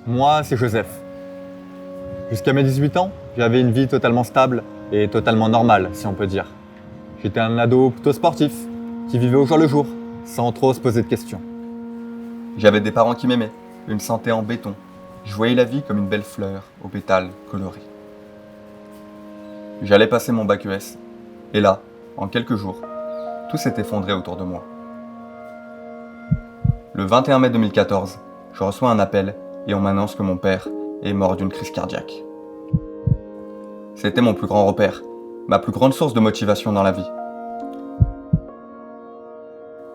Moi, c'est Joseph. Jusqu'à mes 18 ans, j'avais une vie totalement stable et totalement normale, si on peut dire. J'étais un ado plutôt sportif, qui vivait au jour le jour, sans trop se poser de questions. J'avais des parents qui m'aimaient, une santé en béton. Je voyais la vie comme une belle fleur aux pétales colorés. J'allais passer mon bac ES, et là, en quelques jours, tout s'est effondré autour de moi. Le 21 mai 2014, je reçois un appel et on m'annonce que mon père est mort d'une crise cardiaque. C'était mon plus grand repère, ma plus grande source de motivation dans la vie.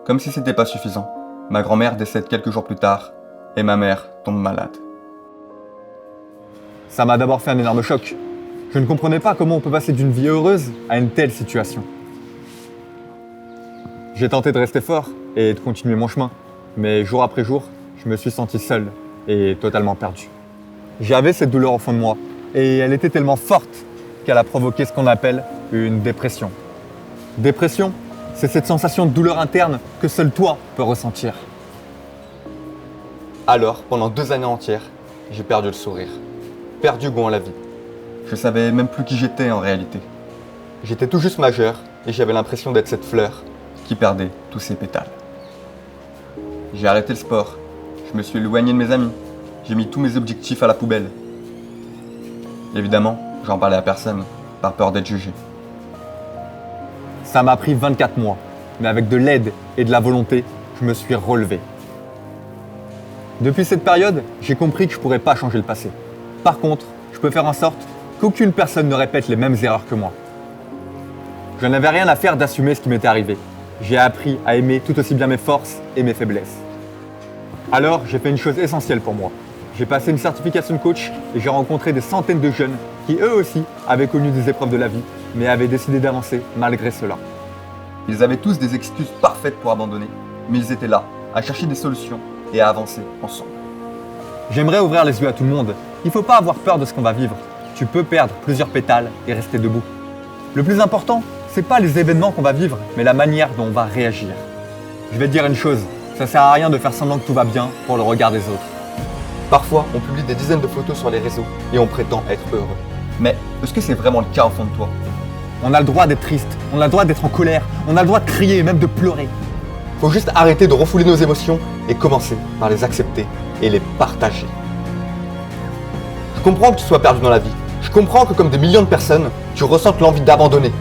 Comme si c'était pas suffisant, ma grand-mère décède quelques jours plus tard et ma mère tombe malade. Ça m'a d'abord fait un énorme choc. Je ne comprenais pas comment on peut passer d'une vie heureuse à une telle situation. J'ai tenté de rester fort et de continuer mon chemin, mais jour après jour, je me suis senti seul et totalement perdu. J'avais cette douleur au fond de moi et elle était tellement forte qu'elle a provoqué ce qu'on appelle une dépression. Dépression, c'est cette sensation de douleur interne que seul toi peux ressentir. Alors, pendant 2 années entières, j'ai perdu le sourire, perdu goût en la vie. Je savais même plus qui j'étais en réalité. J'étais tout juste majeur et j'avais l'impression d'être cette fleur qui perdait tous ses pétales. J'ai arrêté le sport, je me suis éloigné de mes amis, j'ai mis tous mes objectifs à la poubelle. Évidemment, j'en parlais à personne, par peur d'être jugé. Ça m'a pris 24 mois, mais avec de l'aide et de la volonté, je me suis relevé. Depuis cette période, j'ai compris que je ne pourrais pas changer le passé. Par contre, je peux faire en sorte qu'aucune personne ne répète les mêmes erreurs que moi. Je n'avais rien à faire d'assumer ce qui m'était arrivé. J'ai appris à aimer tout aussi bien mes forces et mes faiblesses. Alors, j'ai fait une chose essentielle pour moi. J'ai passé une certification de coach et j'ai rencontré des centaines de jeunes qui eux aussi avaient connu des épreuves de la vie, mais avaient décidé d'avancer malgré cela. Ils avaient tous des excuses parfaites pour abandonner, mais ils étaient là, à chercher des solutions et à avancer ensemble. J'aimerais ouvrir les yeux à tout le monde. Il ne faut pas avoir peur de ce qu'on va vivre. Tu peux perdre plusieurs pétales et rester debout. Le plus important, c'est pas les événements qu'on va vivre, mais la manière dont on va réagir. Je vais te dire une chose, ça sert à rien de faire semblant que tout va bien pour le regard des autres. Parfois, on publie des dizaines de photos sur les réseaux et on prétend être heureux. Mais est-ce que c'est vraiment le cas au fond de toi? On a le droit d'être triste, on a le droit d'être en colère, on a le droit de crier et même de pleurer. Faut juste arrêter de refouler nos émotions et commencer par les accepter et les partager. Je comprends que tu sois perdu dans la vie. Je comprends que comme des millions de personnes, tu ressentes l'envie d'abandonner.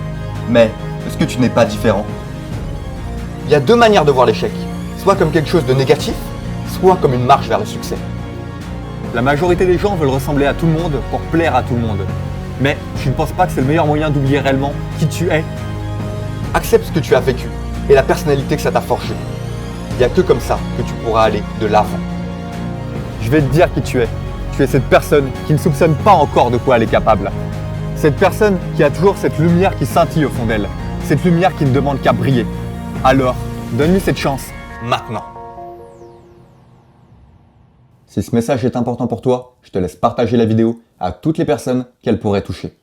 Mais est-ce que tu n'es pas différent? Il y a 2 manières de voir l'échec. Soit comme quelque chose de négatif, soit comme une marche vers le succès. La majorité des gens veulent ressembler à tout le monde pour plaire à tout le monde. Mais je ne pense pas que c'est le meilleur moyen d'oublier réellement qui tu es. Accepte ce que tu as vécu et la personnalité que ça t'a forgé. Il n'y a que comme ça que tu pourras aller de l'avant. Je vais te dire qui tu es. Tu es cette personne qui ne soupçonne pas encore de quoi elle est capable. Cette personne qui a toujours cette lumière qui scintille au fond d'elle. Cette lumière qui ne demande qu'à briller. Alors, donne-lui cette chance, maintenant. Si ce message est important pour toi, je te laisse partager la vidéo à toutes les personnes qu'elle pourrait toucher.